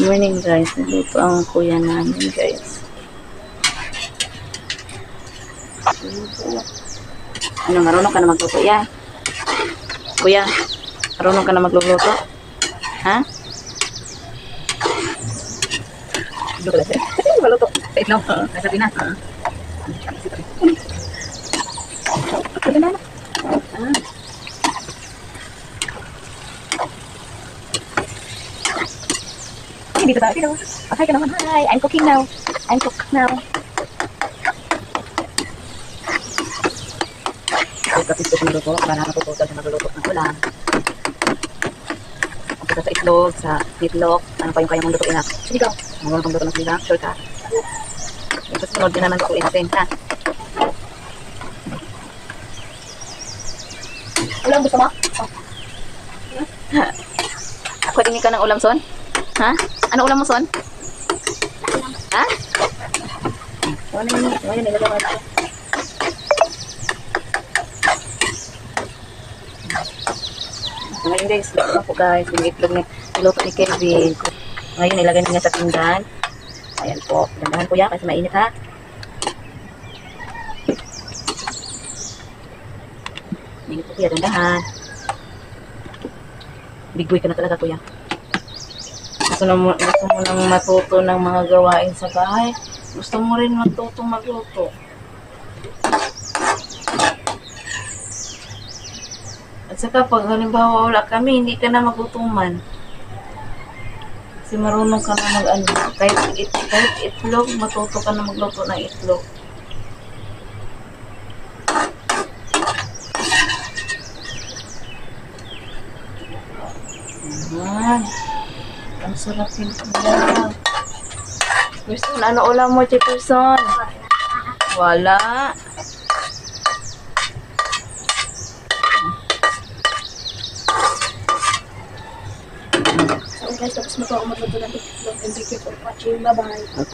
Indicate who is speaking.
Speaker 1: Morning guys, nagluto ang kuya namin guys. Ano, marunong ka na magluto yan? Kuya, marunong ka na magluluto? Ha? Maluto. Wait lang. Nasabi na. Sabi na. Dito tayo. Dito. Okay ka naman. Hi, I'm cooking now. I'm cook now. Kapit ko maluto para matutugan sa magluluto ng ulam. Pagka sa itlog, sa meatloaf, ano pa yung kaya mong lutuin na? Sige, marunong kang luto ng sinigang, sure ka. Ito sunod din naman lutuin natin, ha? Ulam gusto mo? Ako din ka ng ulam, Son? Ha? Ano ulam mo, Son? Ha? Ano yun, nilagawa ko. Ngayon guys, luto na po guys. Yung itlog na niluto ni Kelvin. Ngayon, nilagay niya sa pinggan. Ayan po. Dandahan po yan kasi mainit ha. Mainit po kuya, dandahan. Bigboy ka na talaga kuya. Gusto mo nang matuto ng mga gawain sa bahay. Gusto mo rin matutong magluto. At saka pag halimbawa wala kami, hindi ka na magutuman. Kasi marunong ka na mag-ano. Kahit itlog, matuto ka na magluto ng itlog. Ayan. Ang sarap yung ulam. Person, ano ulam mo, Person? Wala.
Speaker 2: So guys, tapos na po ako magluto ng itlog. And thank you for watching. Bye-bye.